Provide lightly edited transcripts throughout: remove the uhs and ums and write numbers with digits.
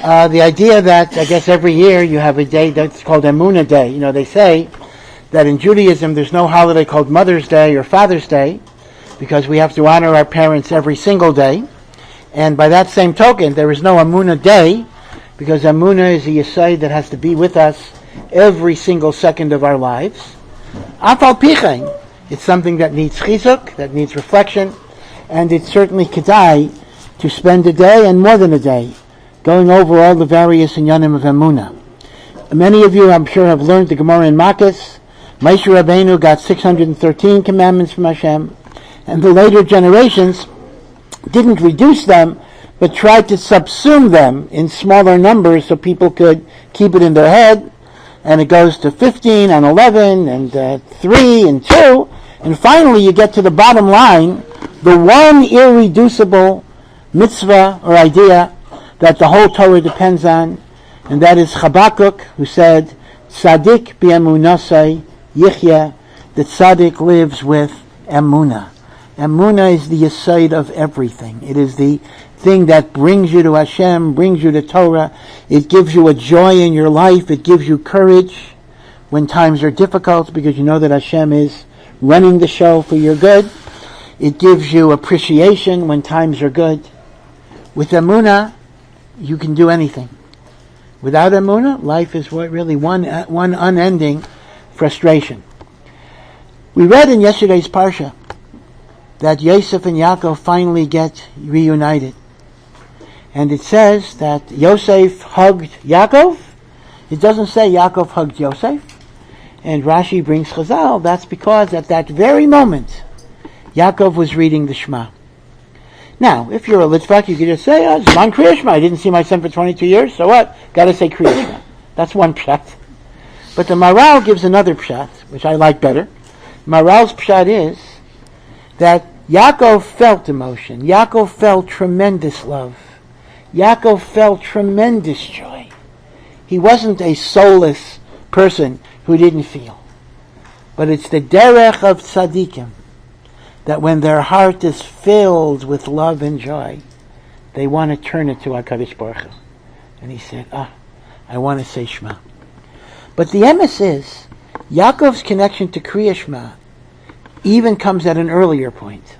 the idea that I guess every year you have a day that's called Emunah Day. You know, they say that in Judaism there's no holiday called Mother's Day or Father's Day because we have to honor our parents every single day. And by that same token, there is no Emunah Day because Emunah is a yesod that has to be with us every single second of our lives. Afal Pichein, it's something that needs chizuk, that needs reflection, and it's certainly kedai to spend a day and more than a day going over all the various inyanim of Emunah. Many of you, I'm sure, have learned the Gemara in Makos. Moshe Rabbeinu got 613 commandments from Hashem, and the later generations didn't reduce them, but tried to subsume them in smaller numbers so people could keep it in their head. And it goes to 15 and 11 and 3 and 2, and finally you get to the bottom line, the one irreducible mitzvah or idea that the whole Torah depends on, and that is Habakkuk, who said, Tzadik b'emunasai yichya, that Tzadik lives with emunah. Emunah is the yesod of everything. It is the thing that brings you to Hashem, brings you to Torah. It gives you a joy in your life. It gives you courage when times are difficult because you know that Hashem is running the show for your good. It gives you appreciation when times are good. With emunah, you can do anything. Without emunah, life is really one unending frustration. We read in yesterday's parsha that Yosef and Yaakov finally get reunited. And it says that Yosef hugged Yaakov. It doesn't say Yaakov hugged Yosef. And Rashi brings Chazal, that's because at that very moment, Yaakov was reading the Shema. Now, if you're a Litvak, you could just say, Zman Kriya Shema. I didn't see my son for 22 years, so what? Gotta say Kriya Shema. That's one pshat. But the Maral gives another pshat, which I like better. Maral's pshat is that Yaakov felt emotion. Yaakov felt tremendous love. Yaakov felt tremendous joy. He wasn't a soulless person who didn't feel. But it's the derech of tzaddikim that when their heart is filled with love and joy, they want to turn it to HaKadosh Baruch Hu. And he said, I want to say Shema. But the emes is, Yaakov's connection to Kriya Shema even comes at an earlier point.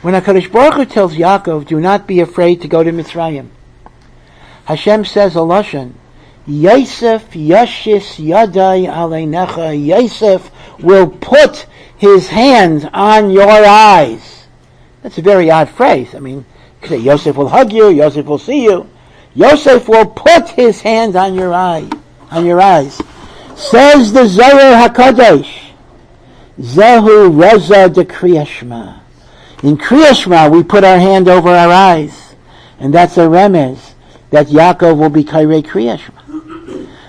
When HaKadosh Baruch Hu tells Yaakov, do not be afraid to go to Mitzrayim, Hashem says, Aloshan, Yosef yashis yadai aleinecha, Yosef will put his hands on your eyes. That's a very odd phrase. I mean, you could say Yosef will hug you, Yosef will see you. Yosef will put his hands on your eyes. Says the Zohar HaKadosh, Zehu Reza de Kriya Shema. In Kriya Shema, we put our hand over our eyes, and that's a remez that Yaakov will be Kairei Kriya Shema.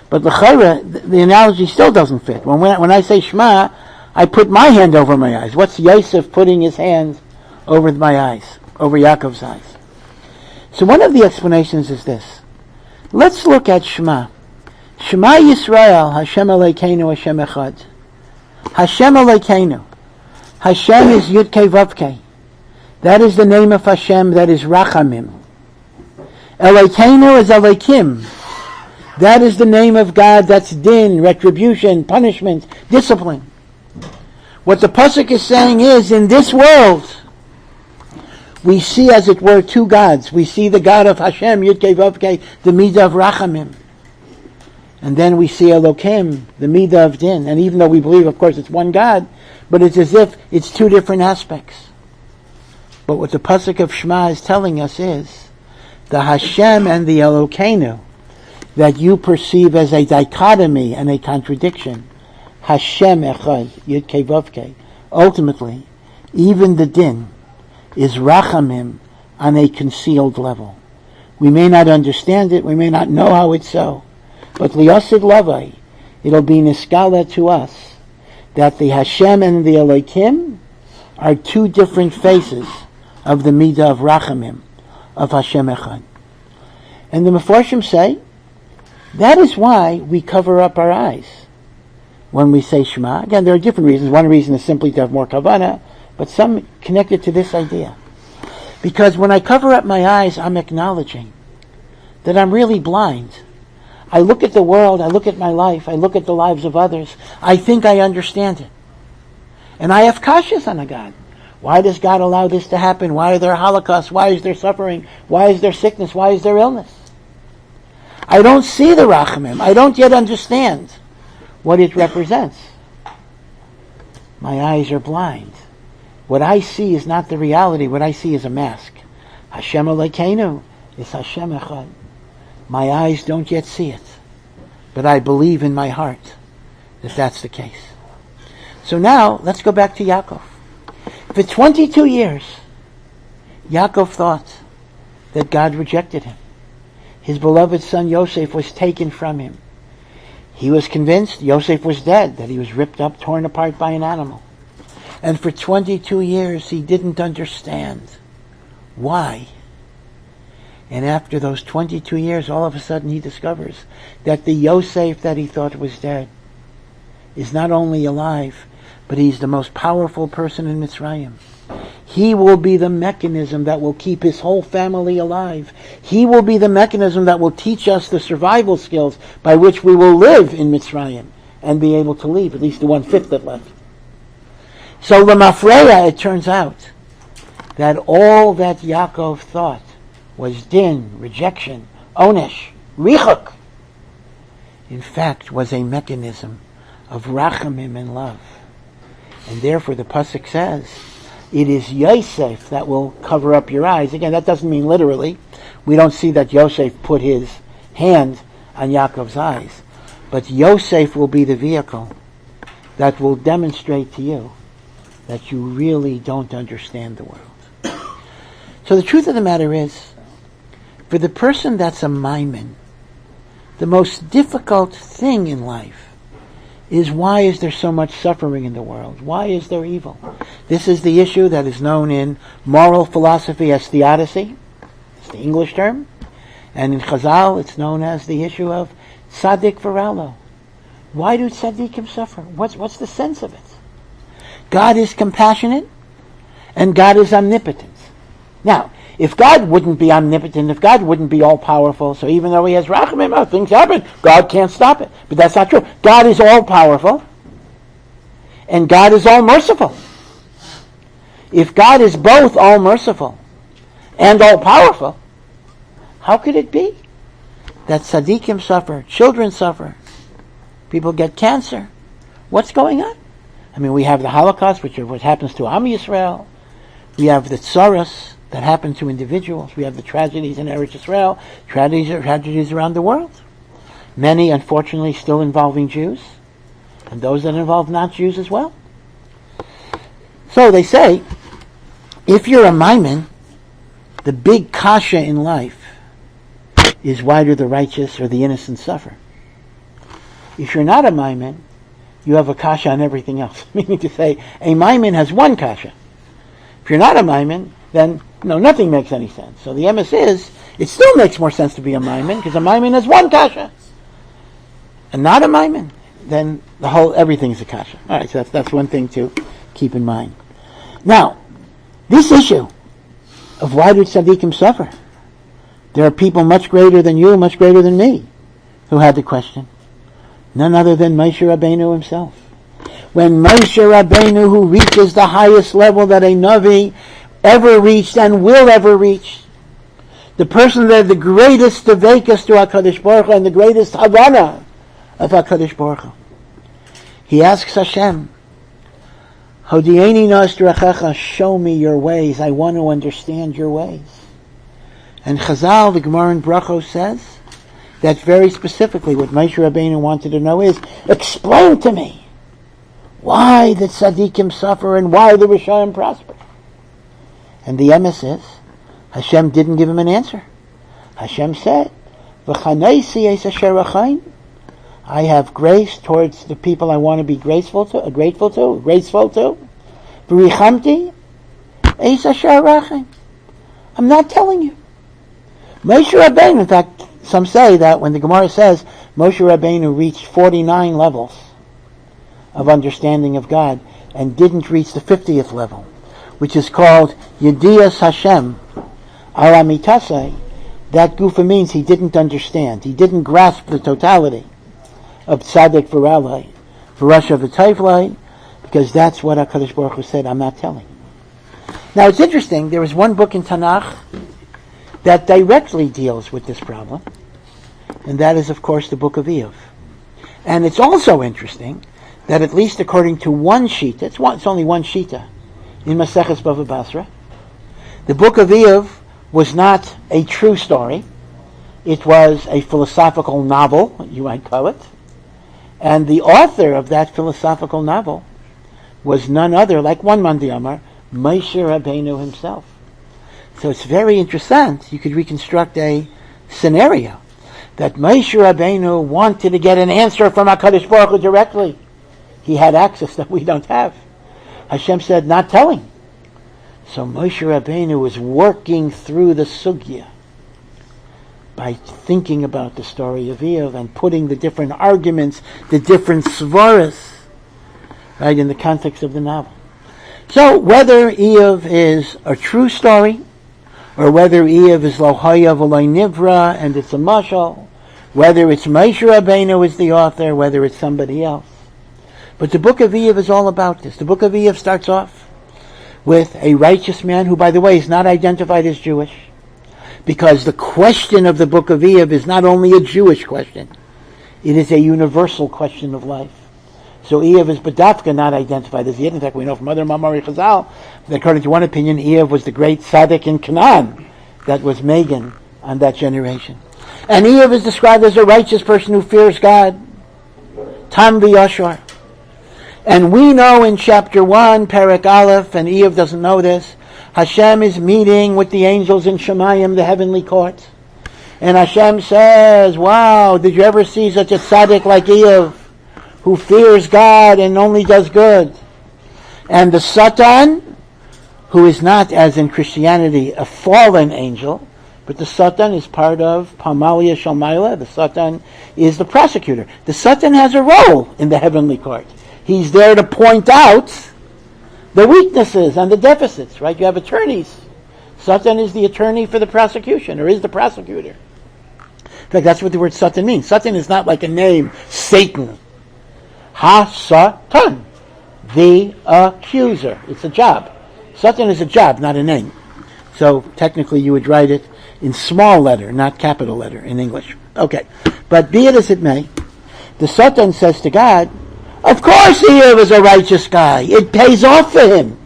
But the analogy still doesn't fit. When I say Shema, I put my hand over my eyes. What's Yosef putting his hand over my eyes, over Yaakov's eyes? So one of the explanations is this. Let's look at Shema. Shema Yisrael, Hashem Elokeinu, Hashem Echad. Hashem Elokeinu. Hashem is Yud Kei Vav Kei. That is the name of Hashem, that is Rachamim. Elokeinu is Elokim. That is the name of God, that's din, retribution, punishment, discipline. What the Pasuk is saying is, in this world, we see, as it were, two gods. We see the God of Hashem, Yud Kei Vav Kei, the Midah of Rachamim. And then we see Elokim, the Midah of Din. And even though we believe, of course, it's one God, but it's as if it's two different aspects. But what the Pasuk of Shema is telling us is, the Hashem and the Elokeinu, that you perceive as a dichotomy and a contradiction, Hashem Echad, Yud Kei Vav Kei. Ultimately, even the Din is Rachamim on a concealed level. We may not understand it, we may not know how it's so, but Liyasid Lavai, it'll be Niskala to us that the Hashem and the Elokim are two different faces of the Midah of Rachamim, of Hashem Echad. And the Meforshim say, that is why we cover up our eyes when we say Shema. Again, there are different reasons. One reason is simply to have more kavanah, but some connected to this idea. Because when I cover up my eyes, I'm acknowledging that I'm really blind. I look at the world, I look at my life, I look at the lives of others. I think I understand it. And I have kashas on a God. Why does God allow this to happen? Why are there holocausts? Why is there suffering? Why is there sickness? Why is there illness? I don't see the rachamim. I don't yet understand what it represents. My eyes are blind. What I see is not the reality. What I see is a mask. Hashem Elokeinu is Hashem Echad. My eyes don't yet see it, but I believe in my heart that that's the case. So now, let's go back to Yaakov. For 22 years, Yaakov thought that God rejected him. His beloved son Yosef was taken from him. He was convinced Yosef was dead, that he was ripped up, torn apart by an animal. And for 22 years, he didn't understand why. And after those 22 years, all of a sudden he discovers that the Yosef that he thought was dead is not only alive, but he's the most powerful person in Mitzrayim. He will be the mechanism that will keep his whole family alive. He will be the mechanism that will teach us the survival skills by which we will live in Mitzrayim and be able to leave, at least the 1/5 that left. So Lemafreya, it turns out that all that Yaakov thought was din, rejection, onesh, richuk, in fact was a mechanism of rachamim and love. And therefore the pasuk says, it is Yosef that will cover up your eyes. Again, that doesn't mean literally. We don't see that Yosef put his hand on Yaakov's eyes. But Yosef will be the vehicle that will demonstrate to you that you really don't understand the world. So the truth of the matter is, for the person that's a maimin, the most difficult thing in life is, why is there so much suffering in the world? Why is there evil? This is the issue that is known in moral philosophy as theodicy. It's the English term. And in Chazal, it's known as the issue of tzaddik v'ralo. Why do tzaddikim suffer? What's the sense of it? God is compassionate and God is omnipotent. Now, if God wouldn't be omnipotent, if God wouldn't be all-powerful, so even though he has rachamim, things happen, God can't stop it. But that's not true. God is all-powerful, and God is all-merciful. If God is both all-merciful and all-powerful, how could it be that tzaddikim suffer, children suffer, people get cancer? What's going on? I mean, we have the Holocaust, which is what happens to Am Yisrael. We have the tsaras that happen to individuals. We have the tragedies in Eretz Yisrael, tragedies around the world. Many, unfortunately, still involving Jews, and those that involve not Jews as well. So they say, if you're a maimin, the big kasha in life is, why do the righteous or the innocent suffer? If you're not a maimin, you have a kasha on everything else. Meaning to say, a maimin has one kasha. If you're not a maimin, then nothing makes any sense. So the emes is, it still makes more sense to be a maimin, because a maimin has one kasha. And not a maimin, then everything's a kasha. Alright, so that's one thing to keep in mind. Now, this issue of why do tzaddikim suffer? There are people much greater than you, much greater than me, who had the question. None other than Moshe Rabbeinu himself. When Moshe Rabbeinu, who reaches the highest level that a Navi ever reached and will ever reach, the person that the greatest devekas to HaKadosh Baruch Hu and the greatest Havana of HaKadosh Baruch Hu, he asks Hashem, Hodieni nas drachecha, show me your ways, I want to understand your ways. And Chazal, the Gemara in Brachos says, that very specifically what Moshe Rabbeinu wanted to know is, explain to me why the tzaddikim suffer and why the Rishayim prosper. And the emes is, Hashem didn't give him an answer. Hashem said, V'chanaisi es asher achain, I have grace towards the people I want to be graceful to. V'richamti es asher achain. I'm not telling you. Moshe Rabbeinu, in fact, some say that when the Gemara says Moshe Rabbeinu reached 49 levels of understanding of God and didn't reach the 50th level, which is called Yedias Hashem Al Amitasei, that gufa means he didn't understand. He didn't grasp the totality of tzaddik v'ralai, v'rasha v'tayvlai, because that's what HaKadosh Baruch Hu said, I'm not telling. Now it's interesting, there is one book in Tanakh that directly deals with this problem, and that is, of course, the book of Iyov. And it's also interesting that at least according to one shita, it's only one shita, in Maseches Bava Basra, the book of Iyov was not a true story. It was a philosophical novel, you might call it. And the author of that philosophical novel was none other, like one Mandi Amar, Moshe Rabbeinu himself. So it's very interesting. You could reconstruct a scenario that Moshe Rabbeinu wanted to get an answer from HaKadosh Baruch Hu directly. He had access that we don't have. Hashem said, not telling. So Moshe Rabbeinu was working through the sugya by thinking about the story of Iyov and putting the different arguments, the different svaras, right, in the context of the novel. So whether Iyov is a true story, or whether Iyov is lo haya v'lo nivra and it's a mashal, whether it's Moshe Rabbeinu is the author, whether it's somebody else. But the book of Iyov is all about this. The book of Iyov starts off with a righteous man who, by the way, is not identified as Jewish, because the question of the book of Iyov is not only a Jewish question, it is a universal question of life. So Iyov is Badafka not identified as Yid. In fact, we know from other Mamari Chazal that according to one opinion, Iyov was the great tzaddik in Canaan that was Megan on that generation. And Iyov is described as a righteous person who fears God. Tam v'yashar. And we know in chapter 1, Perek Aleph, and Iyov doesn't know this, Hashem is meeting with the angels in Shemayim, the heavenly court. And Hashem says, wow, did you ever see such a tzaddik like Iyov, who fears God and only does good? And the Satan, who is not, as in Christianity, a fallen angel, but the Satan is part of Pamalia Shalmaila. The Satan is the prosecutor. The Satan has a role in the heavenly court. He's there to point out the weaknesses and the deficits, right? You have attorneys. Satan is the attorney for the prosecution, or is the prosecutor. In fact, that's what the word Satan means. Satan is not like a name, Satan. Ha-Satan, the accuser. It's a job. Satan is a job, not a name. So technically you would write it in small letter, not capital letter in English. Okay, but be it as it may, the Satan says to God, of course Iyov is a righteous guy. It pays off for him.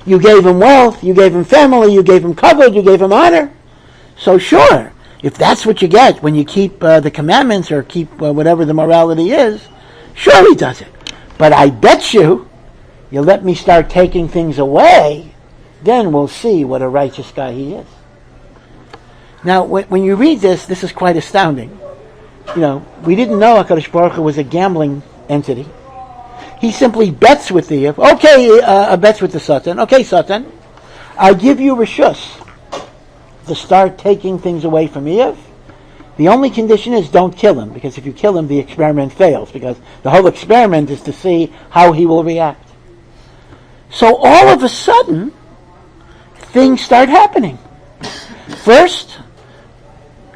You gave him wealth, you gave him family, you gave him cover, you gave him honor. So sure, if that's what you get when you keep the commandments or keep whatever the morality is, sure he does it. But I bet you let me start taking things away, then we'll see what a righteous guy he is. Now, when you read this is quite astounding. You know, we didn't know HaKadosh Baruch Hu was a gambling entity. He simply bets with Iyov. Okay, bets with the Satan. Okay, Satan, I give you reshus to start taking things away from Iyov. The only condition is don't kill him, because if you kill him, the experiment fails, because the whole experiment is to see how he will react. So all of a sudden, things start happening. First,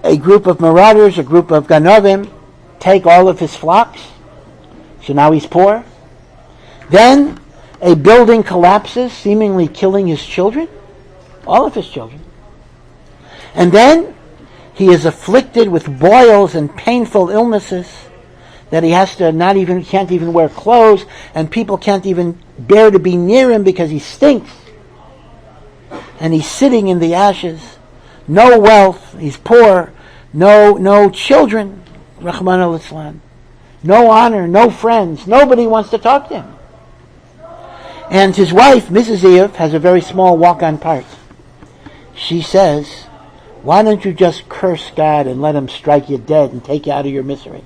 a group of marauders, a group of Ganovim, take all of his flocks. So now he's poor. Then a building collapses, seemingly killing his children, all of his children. And then he is afflicted with boils and painful illnesses that he has to can't even wear clothes, and people can't even bear to be near him because he stinks. And he's sitting in the ashes. No wealth, he's poor, no children, Rahman al-Islam. No honor, no friends. Nobody wants to talk to him. And his wife, Mrs. Iyov, has a very small walk-on part. She says, why don't you just curse God and let him strike you dead and take you out of your misery?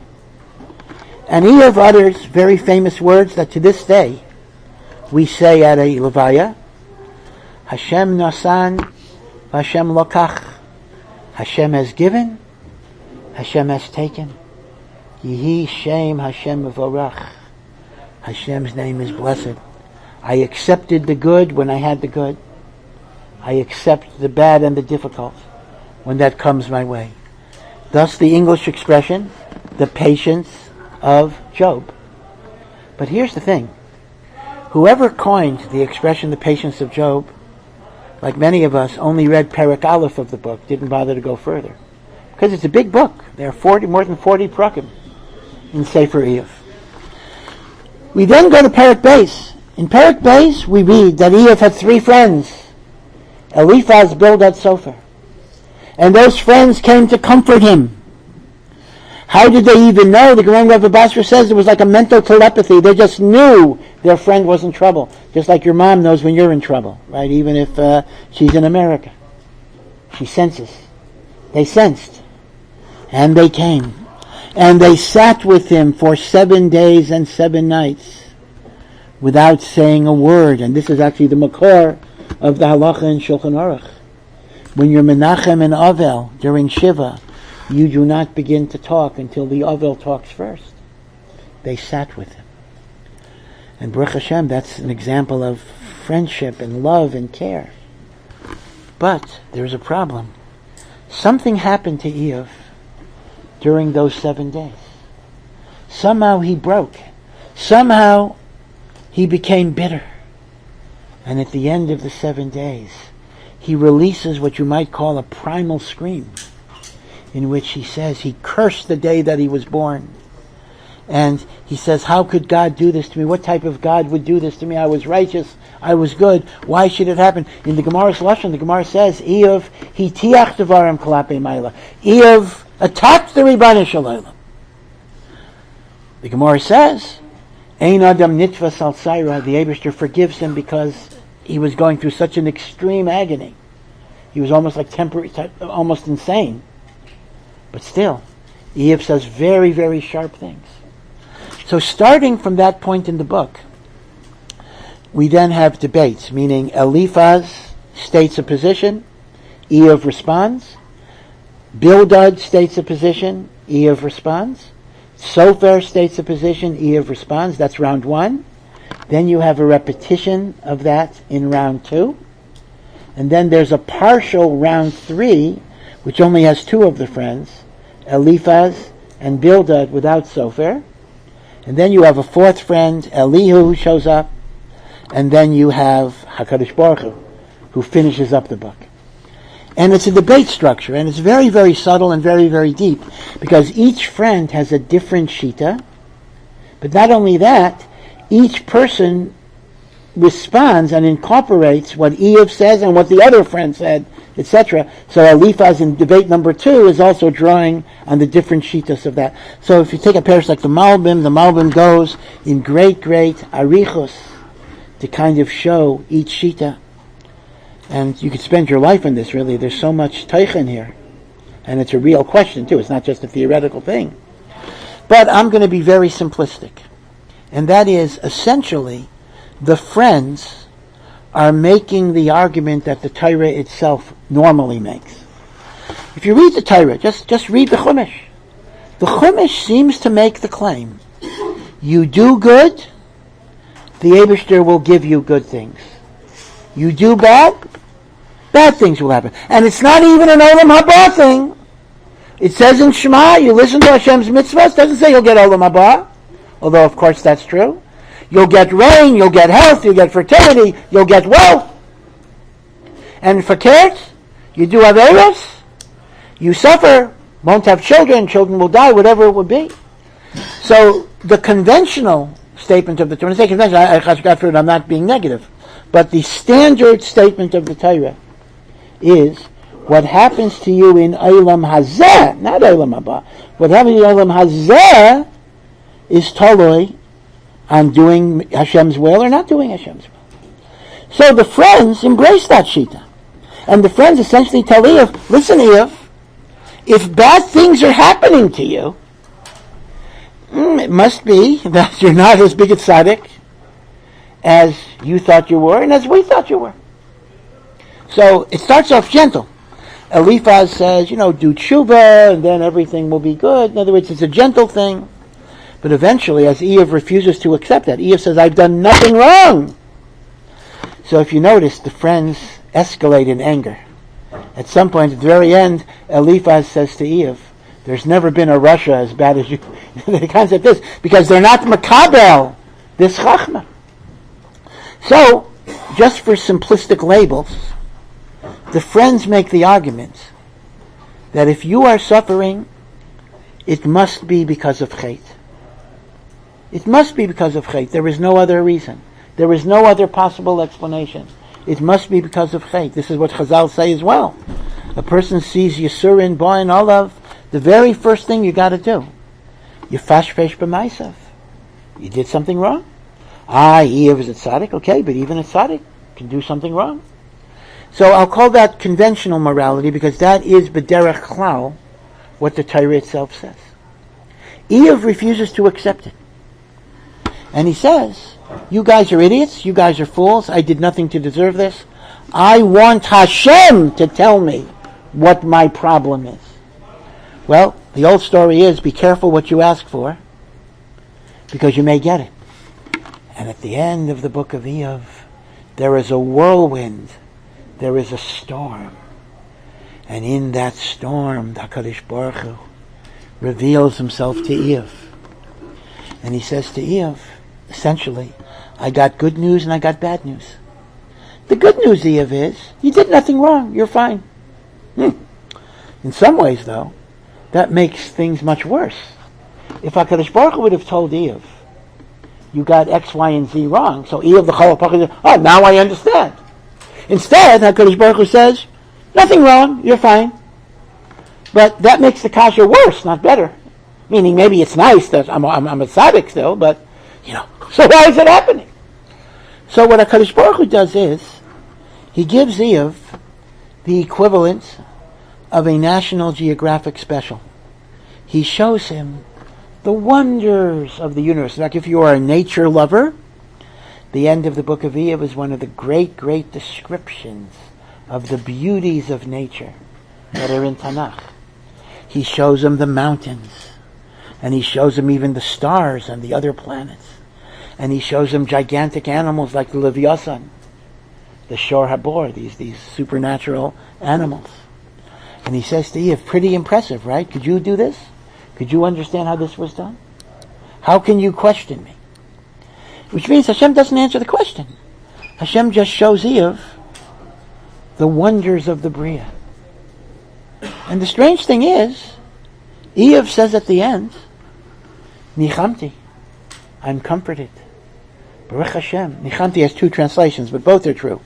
And Iyov utters very famous words that to this day we say at a levaya, Hashem nasan, Hashem lokach. Hashem has given, Hashem has taken. Yehi Shem Hashem Mevorach. Hashem's name is blessed. I accepted the good when I had the good. I accept the bad and the difficult. when that comes my way. Thus the English expression, the patience of Job. But here's the thing. Whoever coined the expression, the patience of Job, like many of us, only read Perek Aleph of the book, didn't bother to go further. Because it's a big book. There are more than 40 prakim in Sefer Eov. We then go to Perek Beis. In Perek Beis, we read that Eov had 3 friends, Eliphaz, Bildad, Sofer. And those friends came to comfort him. How did they even know? The Gemara Rav Basra says it was like a mental telepathy. They just knew their friend was in trouble. Just like your mom knows when you're in trouble, right? Even if she's in America. She senses. They sensed. And they came. And they sat with him for 7 days and 7 nights without saying a word. And this is actually the makor of the halacha in Shulchan Aruch. When you're Menachem and Avel during Shiva, you do not begin to talk until the Avel talks first. They sat with him. And Baruch Hashem, that's an example of friendship and love and care. But there's a problem. Something happened to Eov during those 7 days. Somehow he broke. Somehow he became bitter. And at the end of the 7 days, he releases what you might call a primal scream, in which he says he cursed the day that he was born. And he says, how could God do this to me? What type of God would do this to me? I was righteous. I was good. Why should it happen? In the Gemara's Lashon, the Gemara says, Eov hitiach devarim kalape ma'ila. Eov attacked the Ribono Shel Olam. The Gemara says, Ein adam nitvas al tzayra. The Eibishter forgives him because he was going through such an extreme agony. He was almost like almost insane. But still, Eov says very, very sharp things. So starting from that point in the book, we then have debates, meaning Eliphaz states a position, Eov responds. Bildad states a position, Eov responds. Sofer states a position, Eov responds. That's round 1. Then you have a repetition of that in round 2. And then there's a partial round 3, which only has 2 of the friends, Eliphaz and Bildad without Sofer. And then you have a 4th friend, Elihu, who shows up. And then you have HaKadosh Baruch Hu, who finishes up the book. And it's a debate structure, and it's very, very subtle and very, very deep, because each friend has a different shita. But not only that, each person responds and incorporates what Eov says and what the other friend said, etc. So Eliphaz in debate number 2 is also drawing on the different shitas of that. So if you take a parish like the Malbim goes in great arichos to kind of show each shita. And you could spend your life on this, really. There's so much teichen here. And it's a real question, too. It's not just a theoretical thing. But I'm going to be very simplistic. And that is, essentially, the friends are making the argument that the Torah itself normally makes. If you read the Torah, just read the Chumash. The Chumash seems to make the claim, you do good, the Eibishter will give you good things. You do bad things will happen. And it's not even an Olam Haba thing. It says in Shema, you listen to Hashem's mitzvahs, it doesn't say you'll get Olam Haba, although of course that's true. You'll get rain, you'll get health, you'll get fertility, you'll get wealth. And fakert, you do averos, you suffer, won't have children will die, whatever it would be. So the conventional statement of the Torah, when I say conventional, I'm not being negative, but the standard statement of the Torah is what happens to you in Olam Hazeh, not Olam Haba. What happens in Olam Hazeh is totally on doing Hashem's will or not doing Hashem's will. So the friends embrace that shita. And the friends essentially tell Eov, listen Eov, if bad things are happening to you, it must be that you're not as big a tzaddik as you thought you were and as we thought you were. So it starts off gentle. Eliphaz says, do tshuva and then everything will be good. In other words, it's a gentle thing. But eventually, as Eov refuses to accept that, Eov says, I've done nothing wrong. So if you notice, the friends escalate in anger. At some point, at the very end, Eliphaz says to Eev, there's never been a Russia as bad as you. The concept is, because they're not makabel, this chachma. So, just for simplistic labels, the friends make the argument that if you are suffering, it must be because of chait. It must be because of chait. There is no other reason. There is no other possible explanation. It must be because of chait. This is what Chazal say as well. A person sees Yisurin, Boin, Olav, the very first thing you got to do, you fashfesh b'maisav. You did something wrong. Eev is a tzaddik, okay, but even a tzaddik can do something wrong. So I'll call that conventional morality because that is b'derech klal what the Torah itself says. Eev refuses to accept it. And he says, you guys are idiots, you guys are fools, I did nothing to deserve this. I want Hashem to tell me what my problem is. Well, the old story is, be careful what you ask for, because you may get it. And at the end of the book of Eev, there is a whirlwind, there is a storm. And in that storm, the HaKadosh Baruch Hu reveals himself to Eev. And he says to Eev, essentially, I got good news and I got bad news. The good news, Eev, is you did nothing wrong. You're fine. In some ways, though, that makes things much worse. If HaKadosh Baruch Hu would have told Eev, you got X, Y, and Z wrong, so Eev the Chalapach, oh, now I understand. Instead, HaKadosh Baruch Hu says, nothing wrong, you're fine. But that makes the kasha worse, not better. Meaning, maybe it's nice that I'm a tzaddik still, but, so why is it happening? So what HaKadosh Baruch Hu does is, he gives Eev the equivalent of a National Geographic special. He shows him the wonders of the universe. In fact, if you are a nature lover, the end of the book of Eev is one of the great, great descriptions of the beauties of nature that are in Tanakh. He shows him the mountains, and he shows him even the stars and the other planets. And he shows him gigantic animals like the Leviathan, the Shor Habor, these supernatural animals. And he says to Eve, pretty impressive, right? Could you do this? Could you understand how this was done? How can you question me? Which means Hashem doesn't answer the question. Hashem just shows Eve the wonders of the Bria. And the strange thing is, Eve says at the end, Nichamti, I'm comforted. Baruch Hashem. Nichamti has two translations, but both are true.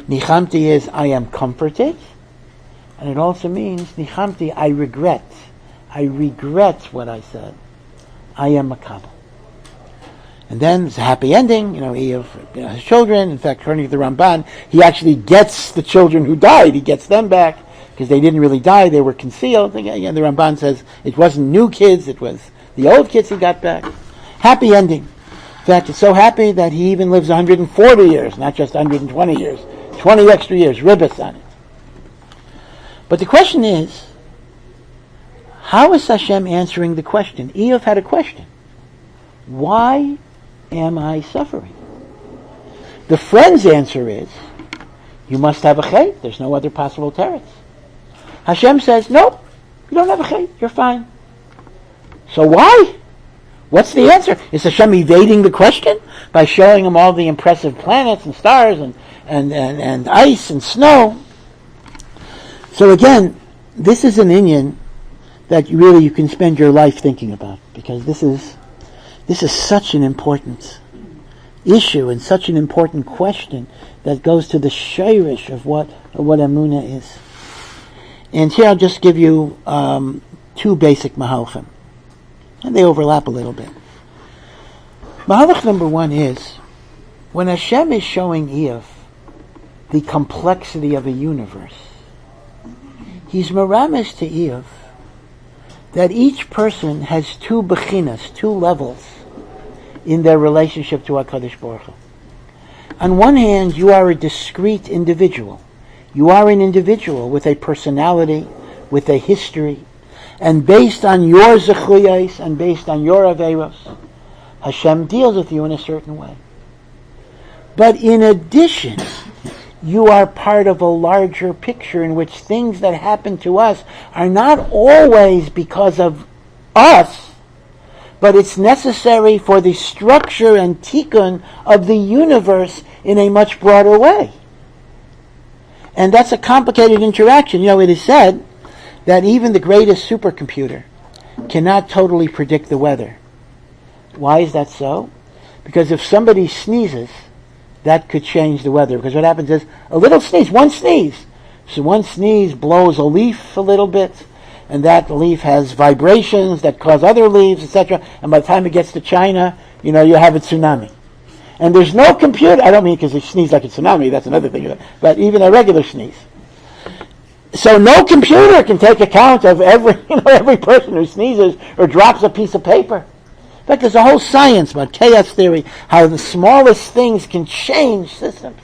Nichamti is, I am comforted. And it also means, Nichamti, I regret. I regret what I said. I am makabel. And then it's a happy ending. Eve has children. In fact, according to the Ramban, he actually gets the children who died. He gets them back because they didn't really die. They were concealed. Again, the Ramban says it wasn't new kids. It was the old kids he got back. Happy ending. In fact, it's so happy that he even lives 140 years, not just 120 years. 20 extra years, ribbis on it. But the question is, how is Hashem answering the question? Eev had a question. Why am I suffering? The friend's answer is, you must have a chait. There's no other possible teretz. Hashem says, nope, you don't have a chait. You're fine. So why? What's the answer? Is Hashem evading the question by showing him all the impressive planets and stars and ice and snow? So again, this is an inyan that you can spend your life thinking about, because this is such an important issue and such an important question that goes to the shayrish of what Emunah is. And here I'll just give you two basic mahalchim, and they overlap a little bit. Mahalach number one is, when Hashem is showing Eve the complexity of a universe, he's meramis to Eve that each person has two bechinas, two levels in their relationship to HaKadosh Baruch Hu. On one hand, you are a discrete individual. You are an individual with a personality, with a history, and based on your zechuyos and based on your aveiros, Hashem deals with you in a certain way. But in addition, You are part of a larger picture in which things that happen to us are not always because of us, but it's necessary for the structure and tikkun of the universe in a much broader way. And that's a complicated interaction. It is said that even the greatest supercomputer cannot totally predict the weather. Why is that so? Because if somebody sneezes, that could change the weather. Because what happens is, a little sneeze, one sneeze. So one sneeze blows a leaf a little bit, and that leaf has vibrations that cause other leaves, etc. And by the time it gets to China, you have a tsunami. And there's no computer, I don't mean because they sneeze like a tsunami, that's another thing, but even a regular sneeze. So no computer can take account of every person who sneezes or drops a piece of paper. In fact, there's a whole science about chaos theory, how the smallest things can change systems.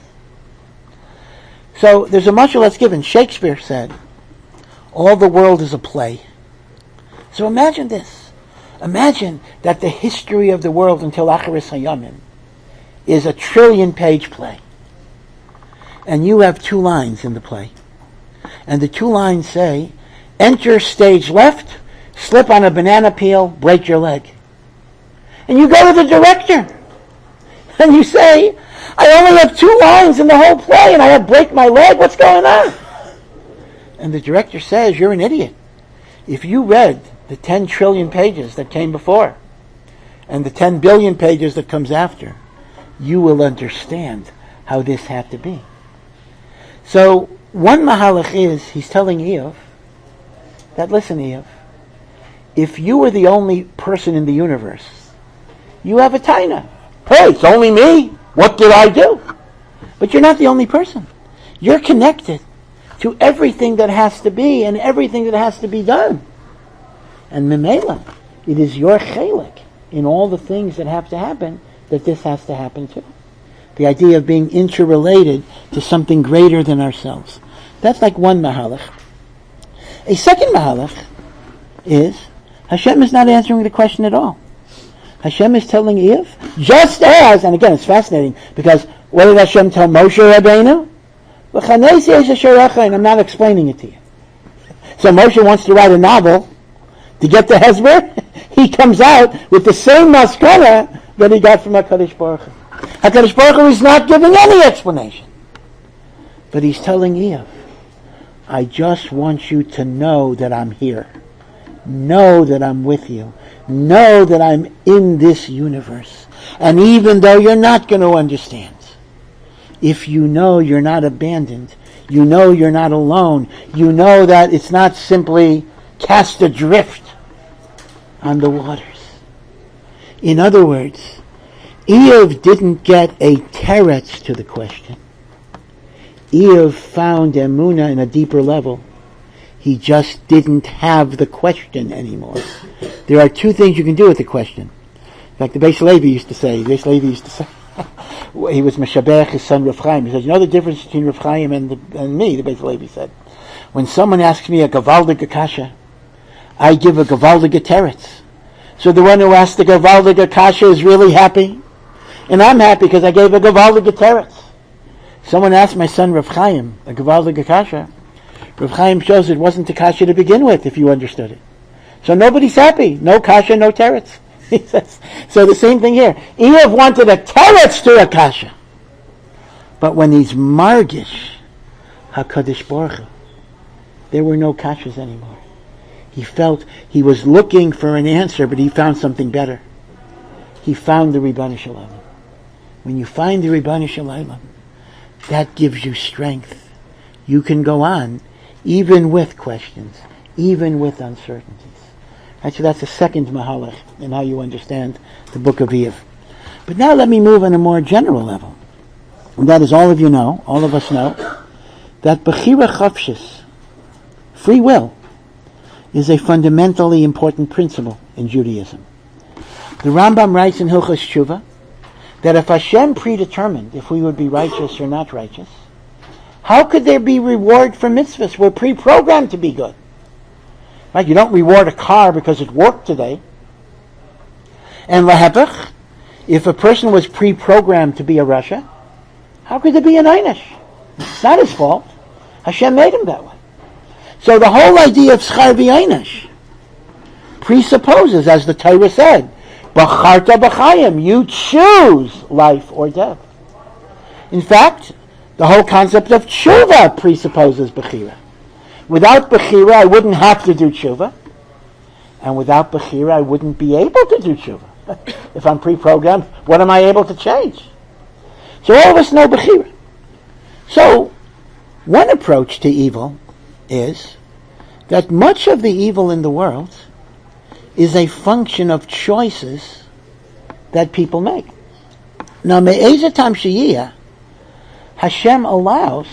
So there's a mashal that's given. Shakespeare said, all the world is a play. So imagine this. Imagine that the history of the world until Acharis Hayamim is a 1 trillion-page play. And you have 2 lines in the play. And the 2 lines say, enter stage left, slip on a banana peel, break your leg. And you go to the director. And you say, I only have 2 lines in the whole play and I have break my leg. What's going on? And the director says, you're an idiot. If you read the 10 trillion pages that came before and the 10 billion pages that comes after, you will understand how this had to be. So one mahalach is, he's telling Eov that, listen, Eov, if you were the only person in the universe, you have a taina. Hey, it's only me. What did I do? But you're not the only person. You're connected to everything that has to be and everything that has to be done. And Memela, it is your chelik in all the things that have to happen that this has to happen too. The idea of being interrelated to something greater than ourselves. That's like one mahalach. A second mahalach is Hashem is not answering the question at all. Hashem is telling Eov, just as, and again it's fascinating, because what did Hashem tell Moshe Rabbeinu? And I'm not explaining it to you. So Moshe wants to write a novel. To get the Hezbollah, he comes out with the same maskara that he got from HaKadosh Baruch Hu. HaKadosh Baruch Hu is not giving any explanation. But he's telling Eov, I just want you to know that I'm here. Know that I'm with you. Know that I'm in this universe. And even though you're not going to understand, if you know you're not abandoned, you know you're not alone, you know that it's not simply cast adrift on the waters. In other words, Eov didn't get a teretz to the question. Eov found Emunah in a deeper level. He just didn't have the question anymore. There are 2 things you can do with the question. In fact, the Beis Levi used to say, he was Meshabech, his son Rav Chaim. He said, you know the difference between Rav Chaim and me, the Beis Levi said. When someone asks me a gavaldig kasha, I give a gavaldig teretz. So the one who asked the gavaldig kasha is really happy. And I'm happy because I gave a gavaldig teretz. Someone asked my son Rav Chaim a gavaldig kasha. Rav Chaim shows it wasn't a kasha to begin with, if you understood it. So nobody's happy. No kasha, no teretz. He says. So the same thing here. Eov wanted a teretz to a kasha. But when he's margish, HaKadosh Baruch Hu, there were no kashas anymore. He felt he was looking for an answer, but he found something better. He found the Ribbon Shalom. When you find the Ribbon Shalom, that gives you strength. You can go on, even with questions, even with uncertainties. Right, so that's the second mahalach in how you understand the book of Eov. But now let me move on a more general level. And that is, all of you know, all of us know, that Bechira Chofshis, free will, is a fundamentally important principle in Judaism. The Rambam writes in Hilchos Tshuva that if Hashem predetermined if we would be righteous or not righteous, how could there be reward for mitzvahs? We're pre-programmed to be good. Right? You don't reward a car because it worked today. And lahepech, if a person was pre-programmed to be a rasha, how could there be an einish? It's not his fault. Hashem made him that way. So the whole idea of schar v'einish presupposes, as the Torah said, B'charta b'chayim, you choose life or death. In fact, the whole concept of tshuva presupposes bechira. Without bechira, I wouldn't have to do tshuva. And without bechira, I wouldn't be able to do tshuva. If I'm pre-programmed, what am I able to change? So all of us know bechira. So, one approach to evil is that much of the evil in the world is a function of choices that people make. Now, me'ezatam sheyiyah, Hashem allows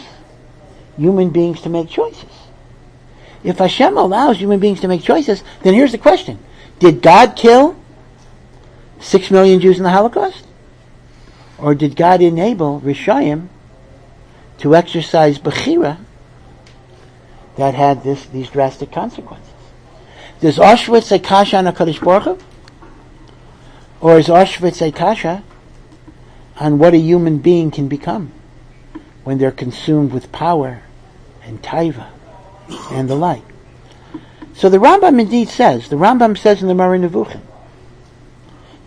human beings to make choices. If Hashem allows human beings to make choices, then here's the question. Did God kill 6 million Jews in the Holocaust? Or did God enable Rishayim to exercise bechira that had these drastic consequences? Does Auschwitz say kasha on HaKadosh Baruch Hu? Or is Auschwitz say kasha on what a human being can become when they're consumed with power and taiva and the like? So the Rambam indeed says, the Rambam says in the Moreh Nevuchim,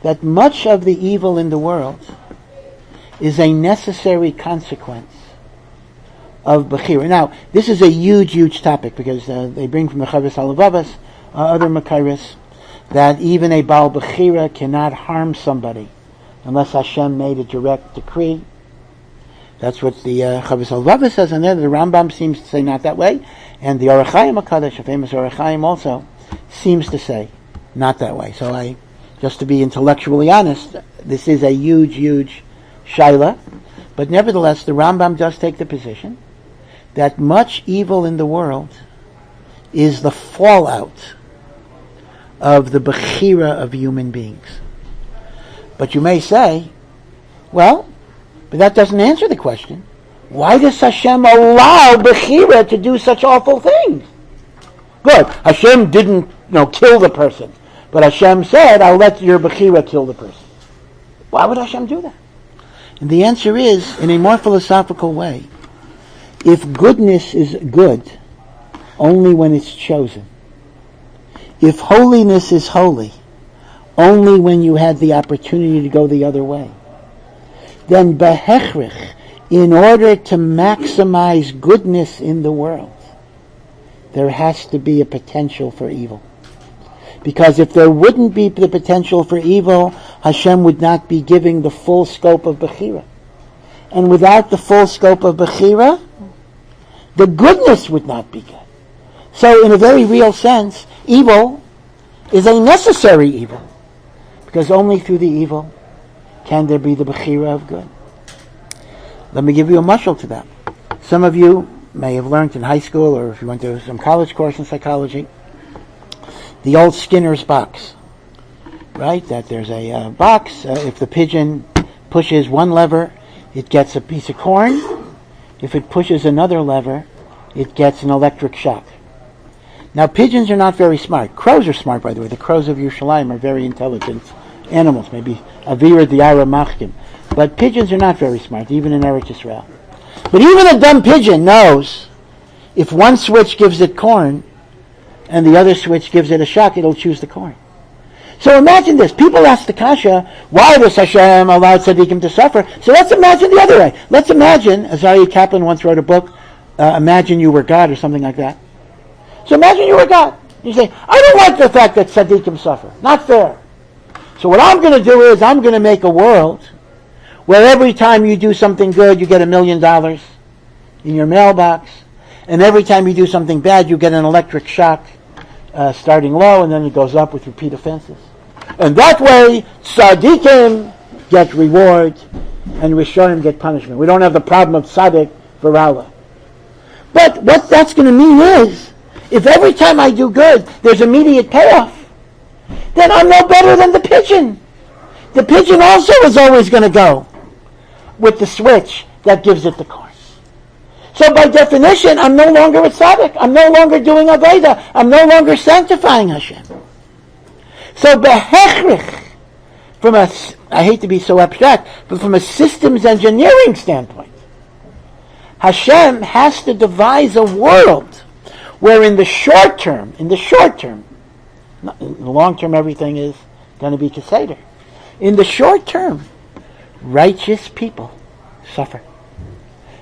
that much of the evil in the world is a necessary consequence of bechira. Now, this is a huge topic, because they bring from the Chovos HaLevavos, other Makairis, that even a Baal Bechira cannot harm somebody unless Hashem made a direct decree. That's what the Chovos HaLevavos says, and then the Rambam seems to say not that way, and the Orach Chaim HaKadosh, a famous Orach Chaim also, seems to say not that way. So just to be intellectually honest, this is a huge shaila, but nevertheless the Rambam does take the position that much evil in the world is the fallout of the bechira of human beings. But you may say, well, but that doesn't answer the question. Why does Hashem allow bechira to do such awful things? Good, Hashem didn't kill the person, but Hashem said, I'll let your bechira kill the person. Why would Hashem do that? And the answer is, in a more philosophical way, if goodness is good only when it's chosen, if holiness is holy only when you had the opportunity to go the other way, then behechrich, in order to maximize goodness in the world, there has to be a potential for evil. Because if there wouldn't be the potential for evil, Hashem would not be giving the full scope of bechira. And without the full scope of bechira, the goodness would not be good. So in a very real sense, evil is a necessary evil, because only through the evil can there be the bechira of good. Let me give you a mashal to that. Some of you may have learned in high school, or if you went to some college course in psychology, the old Skinner's box, right? That there's a box, if the pigeon pushes one lever, it gets a piece of corn. If it pushes another lever, it gets an electric shock. Now, pigeons are not very smart. Crows are smart, by the way. The crows of Yerushalayim are very intelligent animals, maybe Avira Diara Machkim. But pigeons are not very smart, even in Eretz Yisrael. But even a dumb pigeon knows if one switch gives it corn and the other switch gives it a shock, it'll choose the corn. So imagine this. People ask the kasha, why does Hashem allow tzaddikim to suffer? So let's imagine the other way. Let's imagine, Azaria Kaplan once wrote a book, Imagine You Were God, or something like that. So imagine you were God. You say, I don't like the fact that tzaddikim suffer. Not fair. So what I'm going to do is I'm going to make a world where every time you do something good, you get $1 million in your mailbox, and every time you do something bad, you get an electric shock, starting low, and then it goes up with repeat offenses. And that way, tzaddikim get reward, and rishonim get punishment. We don't have the problem of tzaddik for Allah. But what that's going to mean is, if every time I do good, there's immediate payoff, then I'm no better than the pigeon. The pigeon also is always going to go with the switch that gives it the corn. So by definition, I'm no longer a tzaddik. I'm no longer doing Aveda. I'm no longer sanctifying Hashem. So behechrich, I hate to be so abstract, but from a systems engineering standpoint, Hashem has to devise a world where in the short term, not in the long term everything is going to be Keseder. In the short term, righteous people suffer.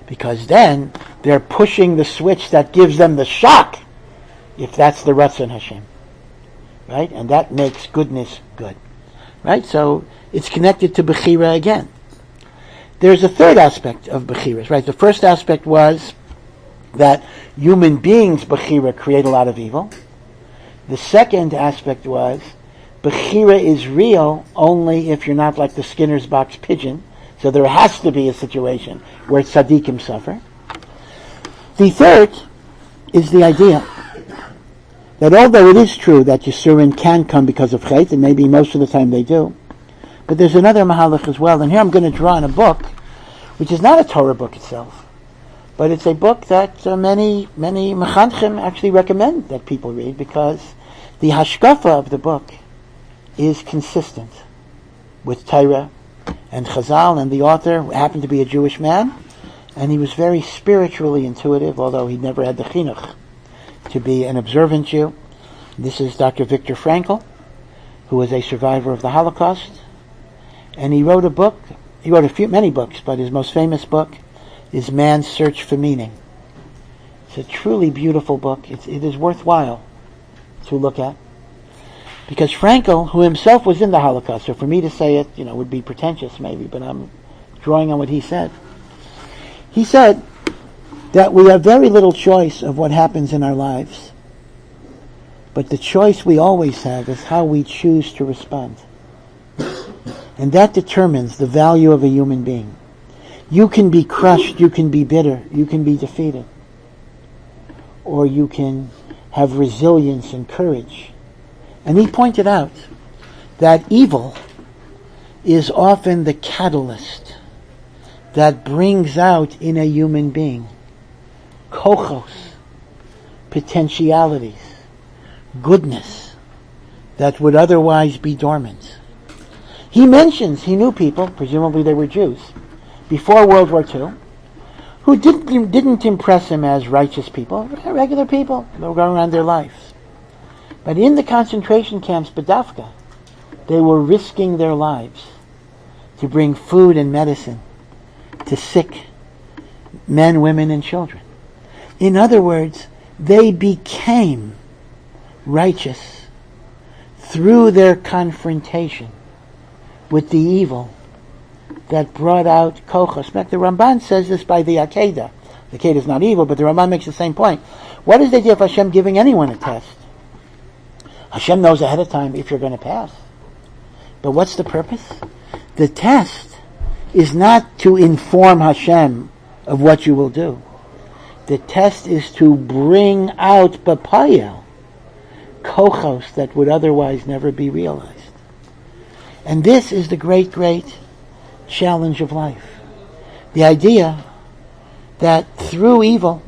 Because then they're pushing the switch that gives them the shock, if that's the Ratzon Hashem. Right? And that makes goodness good. Right? So it's connected to Bechira again. There's a third aspect of Bechiras. Right? The first aspect was that human beings, Bechira, create a lot of evil. The second aspect was Bechira is real only if you're not like the Skinner's box pigeon. So there has to be a situation where tzaddikim suffer. The third is the idea that although it is true that Yisurin can come because of Chet, and maybe most of the time they do, but there's another Mahalach as well. And here I'm going to draw on a book, which is not a Torah book itself, but it's a book that many Mechanchim actually recommend that people read, because the hashkafa of the book is consistent with Torah and Chazal, and the author happened to be a Jewish man, and he was very spiritually intuitive, although he never had the chinuch to be an observant Jew. This is Dr. Viktor Frankl, who was a survivor of the Holocaust, and he wrote a book. He wrote many books, but his most famous book is Man's Search for Meaning. It's a truly beautiful book. It is worthwhile to look at. Because Frankl, who himself was in the Holocaust, so for me to say it, would be pretentious maybe, but I'm drawing on what he said. He said that we have very little choice of what happens in our lives, but the choice we always have is how we choose to respond. And that determines the value of a human being. You can be crushed, you can be bitter, you can be defeated, or you can have resilience and courage. And he pointed out that evil is often the catalyst that brings out in a human being kochos, potentialities, goodness that would otherwise be dormant. He mentions he knew people, presumably they were Jews, before World War II, who didn't impress him as righteous people, regular people that were going around their lives. But in the concentration camps, Bedavka, they were risking their lives to bring food and medicine to sick men, women, and children. In other words, they became righteous through their confrontation with the evil that brought out kochos. In fact, the Ramban says this by the Akedah. The Akedah is not evil, but the Ramban makes the same point. What is the idea of Hashem giving anyone a test? Hashem knows ahead of time if you're going to pass. But what's the purpose? The test is not to inform Hashem of what you will do. The test is to bring out Bapayel, kochos that would otherwise never be realized. And this is the great, great challenge of life. The idea that through evil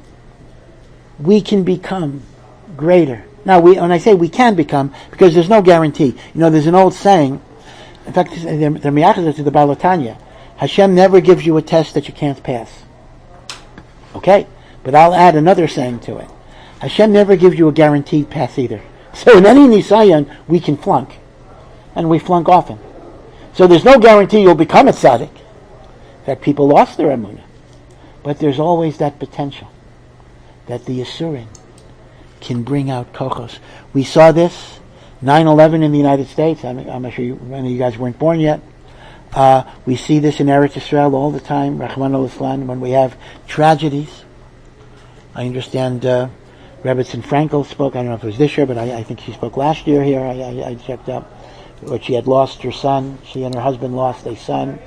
we can become greater. Now, when I say we can become, because there's no guarantee. There's an old saying, in fact, they're miyachas to the Baal HaTanya, Hashem never gives you a test that you can't pass. Okay, but I'll add another saying to it. Hashem never gives you a guaranteed pass either. So in any Nisayan, we can flunk. And we flunk often. So there's no guarantee you'll become a tzaddik. In fact, people lost their emunah. But there's always that potential that the Yisurin can bring out kochos. We saw this 9/11 in the United States. I'm sure many of you guys weren't born yet. We see this in Eretz Yisrael all the time, Rachmana litzlan, when we have tragedies. I understand Rebbetzin Frankel spoke, I don't know if it was this year, but I think she spoke last year here. I checked up. Where she had lost her son. She and her husband lost a son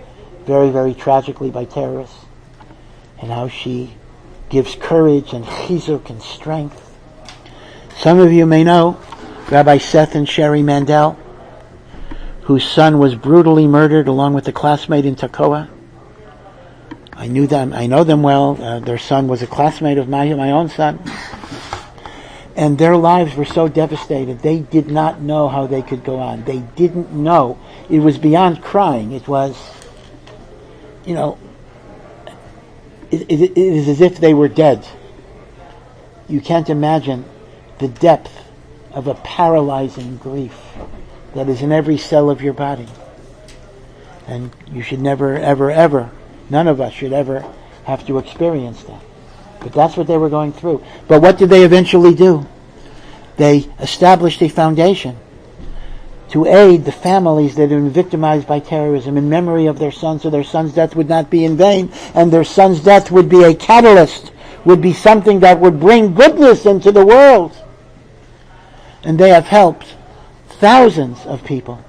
very, very tragically by terrorists. And how she gives courage and chizuk and strength. Some of you may know Rabbi Seth and Sherry Mandel, whose son was brutally murdered along with a classmate in Tekoa. I know them well. Their son was a classmate of my own son. And their lives were so devastated, they did not know how they could go on. They didn't know. It was beyond crying. It was, it it is as if they were dead. You can't imagine the depth of a paralyzing grief that is in every cell of your body. And you should never, ever, ever, none of us should ever have to experience that. But that's what they were going through. But what did they eventually do? They established a foundation to aid the families that have been victimized by terrorism in memory of their sons, so their son's death would not be in vain, and their son's death would be a catalyst, would be something that would bring goodness into the world. And they have helped thousands of people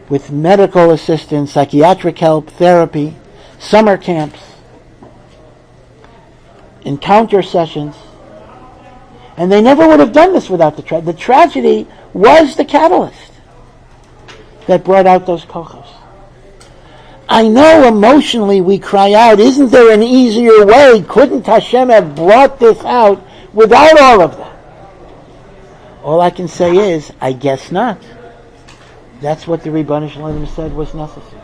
with medical assistance, psychiatric help, therapy, summer camps, encounter sessions. And they never would have done this without the tragedy. The tragedy was the catalyst that brought out those kochos. I know emotionally we cry out, isn't there an easier way? Couldn't Hashem have brought this out without all of that? All I can say is, I guess not. That's what the Ribono Shel Olam said was necessary.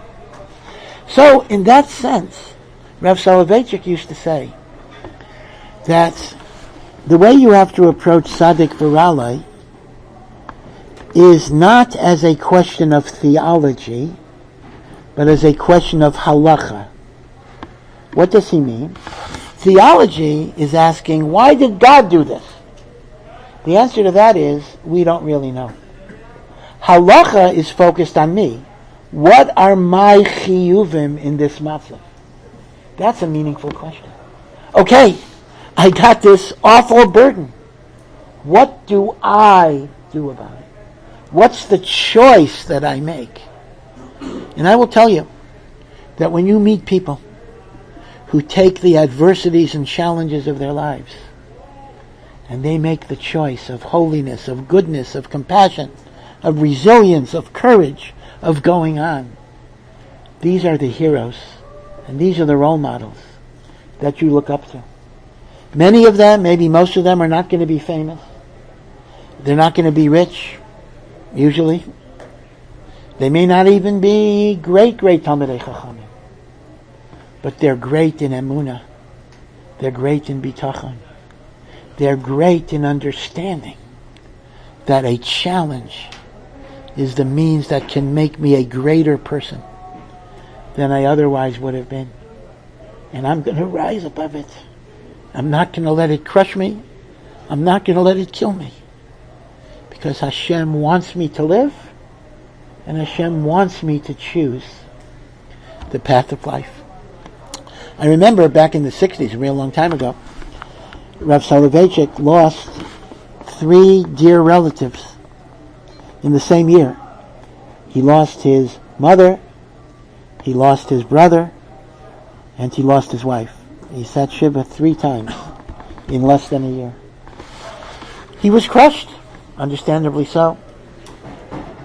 So, in that sense, Rav Soloveitchik used to say that the way you have to approach Tzaddik V'Ralei is not as a question of theology, but as a question of halacha. What does he mean? Theology is asking, why did God do this? The answer to that is, we don't really know. Halacha is focused on me. What are my chiyuvim in this matzah? That's a meaningful question. Okay, I got this awful burden. What do I do about it? What's the choice that I make? And I will tell you that when you meet people who take the adversities and challenges of their lives and they make the choice of holiness, of goodness, of compassion, of resilience, of courage, of going on, these are the heroes and these are the role models that you look up to. Many of them, maybe most of them, are not going to be famous. They're not going to be rich, usually. They may not even be great Talmidei Chachamim. But they're great in emunah. They're great in bitachon. They're great in understanding that a challenge is the means that can make me a greater person than I otherwise would have been. And I'm going to rise above it. I'm not going to let it crush me. I'm not going to let it kill me. Because Hashem wants me to live, and Hashem wants me to choose the path of life. I remember back in the 60s, a real long time ago, Rav Soloveitchik lost 3 dear relatives in the same year. He lost his mother, he lost his brother, and he lost his wife. He sat Shiva 3 times in less than a year. He was crushed, understandably so.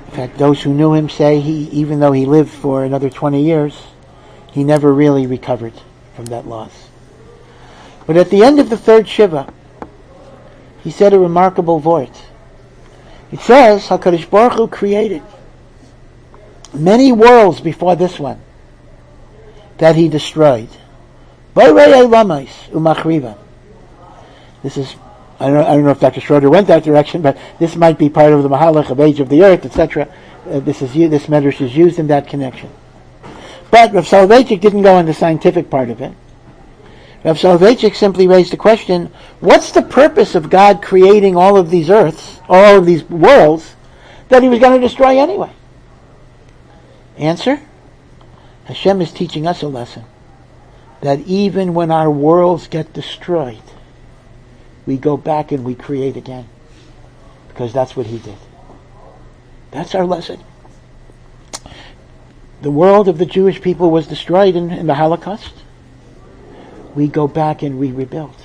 In fact, those who knew him say even though he lived for another 20 years, he never really recovered from that loss. But at the end of the 3rd Shiva, he said a remarkable vort. It says, HaKadosh Baruch Hu created many worlds before this one that he destroyed. This is, I don't know if Dr. Schroeder went that direction, but this might be part of the Mahalach of Age of the Earth, etc. This medrash is used in that connection. But Rav Soloveitchik didn't go on the scientific part of it. Rav Soloveitchik simply raised the question, what's the purpose of God creating all of these earths, all of these worlds, that he was going to destroy anyway? Answer? Hashem is teaching us a lesson, that even when our worlds get destroyed, we go back and we create again. Because that's what he did. That's our lesson. The world of the Jewish people was destroyed in the Holocaust. We go back and we rebuild.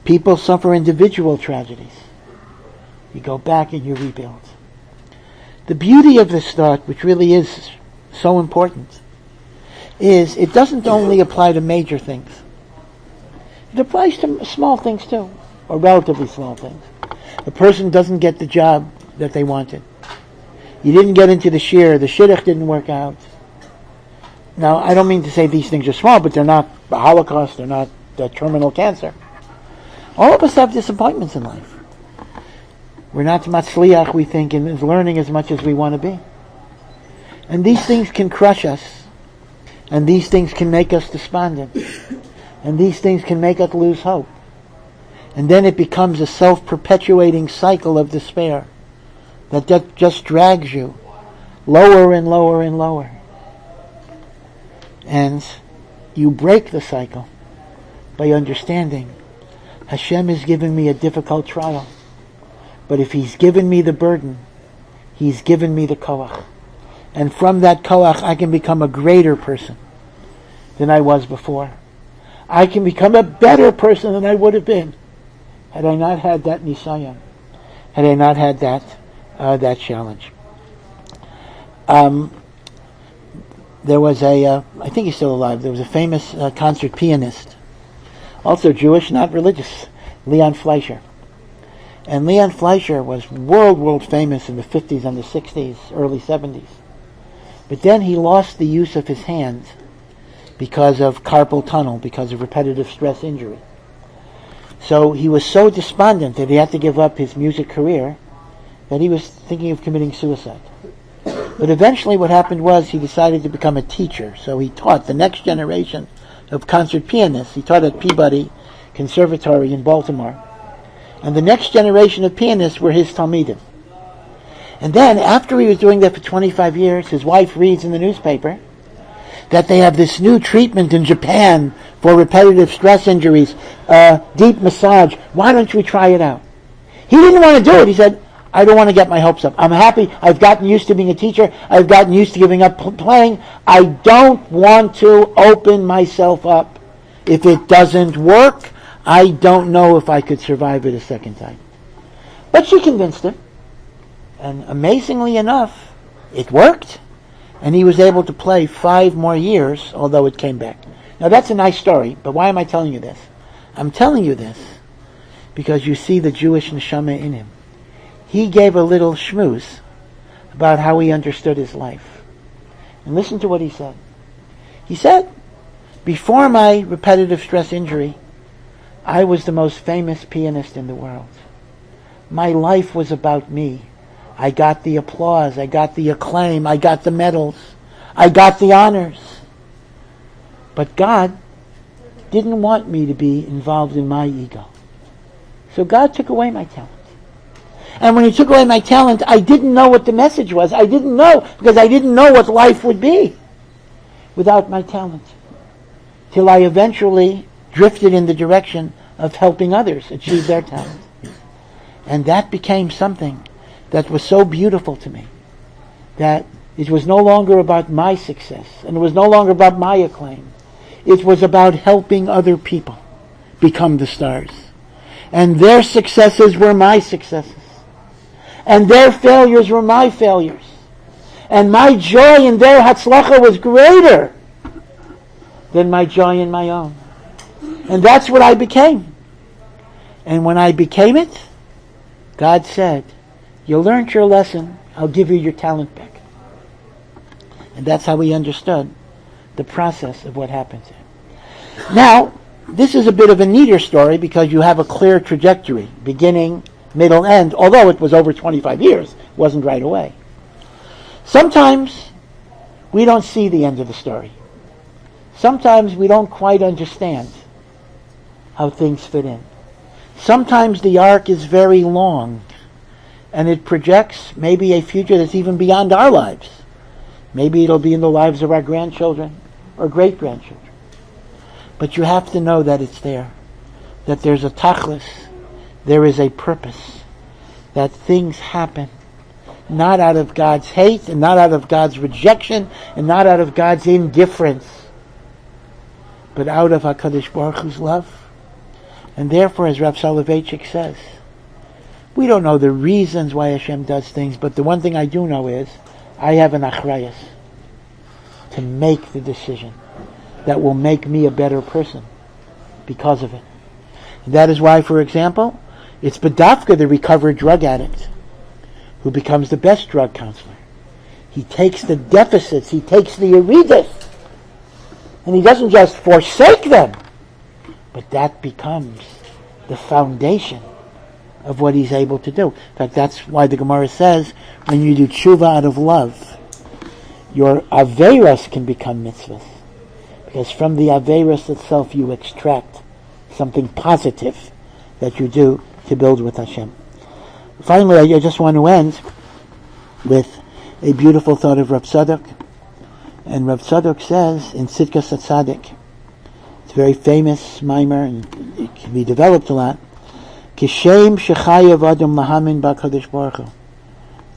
People suffer individual tragedies. You go back and you rebuild. The beauty of this thought, which really is so important, is it doesn't only apply to major things. It applies to small things too, or relatively small things. A person doesn't get the job that they wanted. You didn't get into the shidduch didn't work out. Now, I don't mean to say these things are small, but they're not the Holocaust, they're not terminal cancer. All of us have disappointments in life. We're not matzliach, we think, in learning as much as we want to be. And these things can crush us. And these things can make us despondent. And these things can make us lose hope. And then it becomes a self-perpetuating cycle of despair that just drags you lower and lower and lower. And you break the cycle by understanding Hashem is giving me a difficult trial. But if He's given me the burden, He's given me the koach. And from that koach I can become a greater person than I was before. I can become a better person than I would have been had I not had that nisayon, had I not had that challenge. There was I think he's still alive, there was a famous concert pianist, also Jewish, not religious, Leon Fleischer. And Leon Fleischer was world famous in the 50s and the 60s, early 70s. But then he lost the use of his hands because of carpal tunnel, because of repetitive stress injury. So he was so despondent that he had to give up his music career that he was thinking of committing suicide. But eventually what happened was he decided to become a teacher. So he taught the next generation of concert pianists. He taught at Peabody Conservatory in Baltimore. And the next generation of pianists were his talmidim. And then, after he was doing that for 25 years, his wife reads in the newspaper that they have this new treatment in Japan for repetitive stress injuries, deep massage. Why don't we try it out? He didn't want to do it. He said, I don't want to get my hopes up. I'm happy. I've gotten used to being a teacher. I've gotten used to giving up playing. I don't want to open myself up. If it doesn't work, I don't know if I could survive it a second time. But she convinced him. And amazingly enough, it worked. And he was able to play 5 more years, although it came back. Now that's a nice story, but why am I telling you this? I'm telling you this because you see the Jewish neshama in him. He gave a little shmooze about how he understood his life. And listen to what he said. He said, before my repetitive stress injury, I was the most famous pianist in the world. My life was about me. I got the applause, I got the acclaim, I got the medals, I got the honors. But God didn't want me to be involved in my ego. So God took away my talent. And when He took away my talent, I didn't know what the message was. I didn't know, because I didn't know what life would be without my talent. Till I eventually drifted in the direction of helping others achieve their talent. And that became something that was so beautiful to me, that it was no longer about my success, and it was no longer about my acclaim. It was about helping other people become the stars. And their successes were my successes. And their failures were my failures. And my joy in their hatzlacha was greater than my joy in my own. And that's what I became. And when I became it, God said, you learned your lesson, I'll give you your talent back. And that's how we understood the process of what happened to him. Now, this is a bit of a neater story because you have a clear trajectory, beginning, middle, end, although it was over 25 years, it wasn't right away. Sometimes we don't see the end of the story. Sometimes we don't quite understand how things fit in. Sometimes the arc is very long, and it projects maybe a future that's even beyond our lives. Maybe it'll be in the lives of our grandchildren or great-grandchildren. But you have to know that it's there, that there's a tachlis, there is a purpose, that things happen, not out of God's hate, and not out of God's rejection, and not out of God's indifference, but out of HaKadosh Baruch Hu's love. And therefore, as Rav Soloveitchik says, we don't know the reasons why Hashem does things, but the one thing I do know is, I have an achrayus to make the decision that will make me a better person because of it. And that is why, for example, it's Badafka, the recovered drug addict, who becomes the best drug counselor. He takes the deficits, he takes the aredas, And he doesn't just forsake them, but that becomes the foundation of what he's able to do. In fact, that's why the Gemara says, when you do tshuva out of love, your averos can become mitzvahs. Because from the averos itself you extract something positive that you do to build with Hashem. Finally, I just want to end with a beautiful thought of Rav Tzadok. And Rav Tzadok says in Tzidkas HaTzadik, it's a very famous mimer and it can be developed a lot, Kishem shechayev adam lahamin b'Hakadosh Baruch Hu.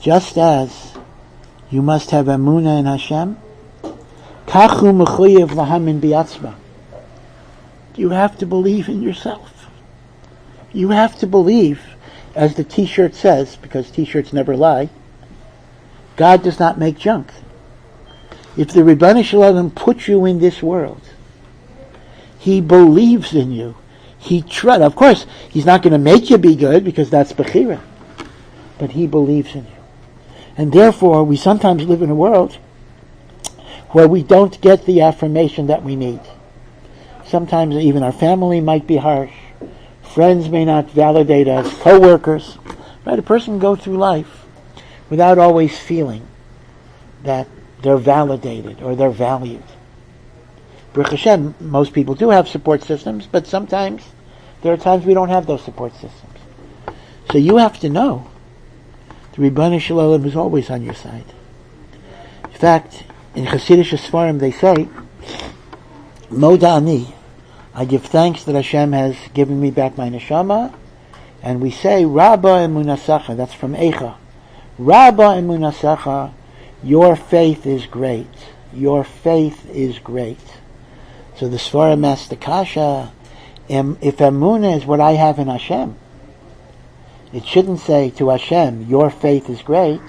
Just as you must have emunah in Hashem, kachu mechuyev lahamin bi'atzma. You have to believe in yourself. You have to believe, as the T-shirt says, because T-shirts never lie, God does not make junk. If the Ribbon Shalom put you in this world, He believes in you. He trusts. Of course, He's not going to make you be good because that's Bechira. But He believes in you. And therefore, we sometimes live in a world where we don't get the affirmation that we need. Sometimes even our family might be harsh. Friends may not validate us. Co-workers. Right? A person can go through life without always feeling that they're validated or they're valued. Baruch Hashem, most people do have support systems, but sometimes there are times we don't have those support systems. So you have to know the Ribbon Shalom is always on your side. In fact, in Chassidish Sfarim they say, Moda Ani, I give thanks that Hashem has given me back my neshama, and we say, Rabba emunasacha, that's from Eicha. Rabba emunasacha, your faith is great. Your faith is great. So the Sfarim asked the Kasha, if Emunah is what I have in Hashem, it shouldn't say to Hashem, your faith is great.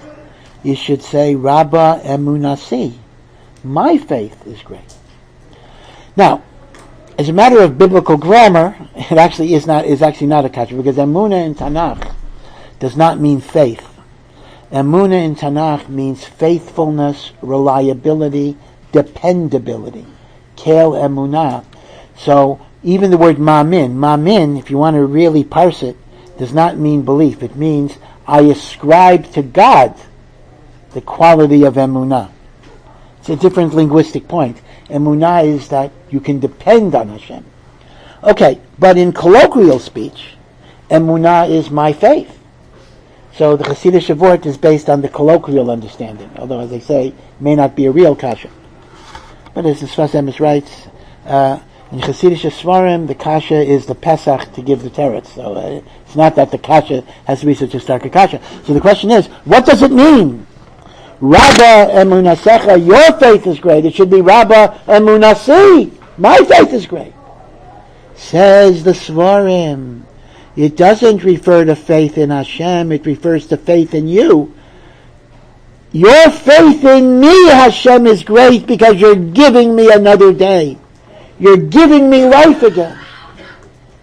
You should say, Rabba emunasi, my faith is great. Now, as a matter of biblical grammar, it actually is actually not a kasha, because Emunah in Tanakh does not mean faith. Emunah in Tanakh means faithfulness, reliability, dependability. Kel emunah. So even the word mamin, if you want to really parse it, does not mean belief. It means I ascribe to God the quality of emunah. It's a different linguistic point. Emunah is that you can depend on Hashem. Okay, but in colloquial speech, emunah is my faith. So the Chassidish Vort is based on the colloquial understanding, although, as they say, may not be a real kasha. But as the Sfas Emes writes, in Chassidish Svarim, the kasha is the Pesach to give the teretz. So it's not that the kasha has to be such a stark kasha. So the question is, what does it mean? Rabba emunasecha, your faith is great. It should be Rabba emunasi, my faith is great. Says the Svarim, it doesn't refer to faith in Hashem, it refers to faith in you. Your faith in me, Hashem, is great because you're giving me another day. You're giving me life again.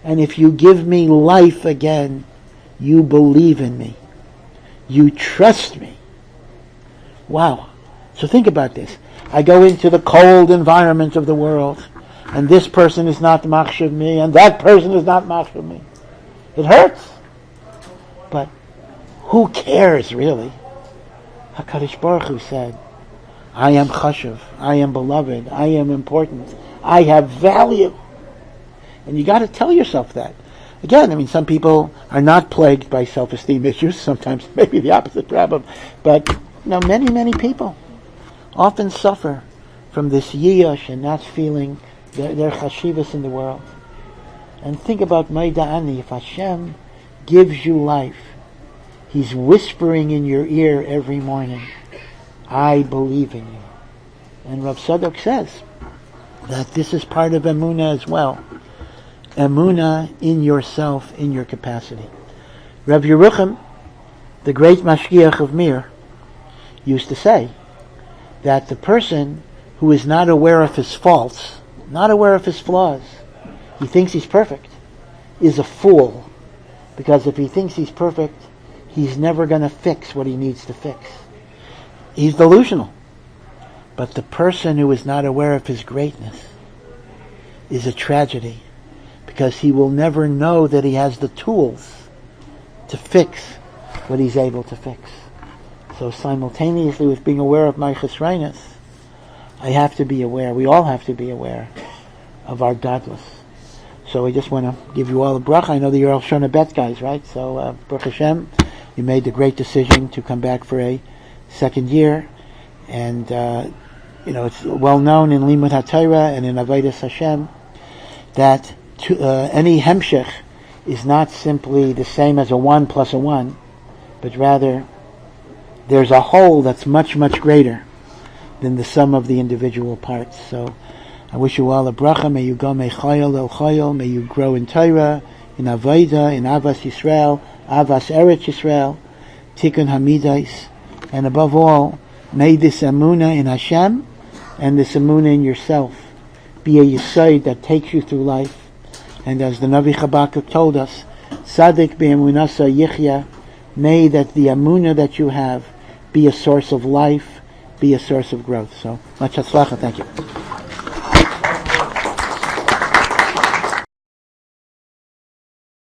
And if you give me life again, you believe in me. You trust me. Wow. So think about this. I go into the cold environment of the world, and this person is not machshav me, and that person is not machshav me. It hurts. But who cares, really? HaKadosh Baruch Hu said, I am chashuv, I am beloved, I am important, I have value. And you got to tell yourself that. Again, I mean, some people are not plagued by self-esteem issues, sometimes maybe the opposite problem, but many, many people often suffer from this yiyash and not feeling their chashivas in the world. And think about Maida Ani, if Hashem gives you life, He's whispering in your ear every morning, I believe in you. And Rav Tzadok says that this is part of Emunah as well. Emunah in yourself, in your capacity. Rav Yerucham, the great Mashgiach of Mir, used to say that the person who is not aware of his faults, not aware of his flaws, he thinks he's perfect, is a fool. Because if he thinks he's perfect, he's never going to fix what he needs to fix. He's delusional. But the person who is not aware of his greatness, is a tragedy, because he will never know that he has the tools to fix what he's able to fix. So simultaneously with being aware of my chesronos, I have to be aware, we all have to be aware of our godless. So I just want to give you all a bracha. I know that you're all Shona Bet guys, right? So Baruch Hashem, you made the great decision to come back for a second year. And it's well known in Limud HaTorah and in Avodas Hashem that any hemshech is not simply the same as a 1 plus a 1, but rather there's a whole that's much, much greater than the sum of the individual parts. So I wish you all a bracha. May you go mechayil el chayil. May you grow in Torah, in Avodah, in Avas Yisrael, Avas Eretz Yisrael, Tikkun Hamidais, and above all, may this emunah in Hashem and this emunah in yourself be a yesod that takes you through life. And as the Navi Habakkuk told us, Tzadik be'emunasa yichya, may that the emunah that you have be a source of life, be a source of growth. So, much hatzlacha. Thank you.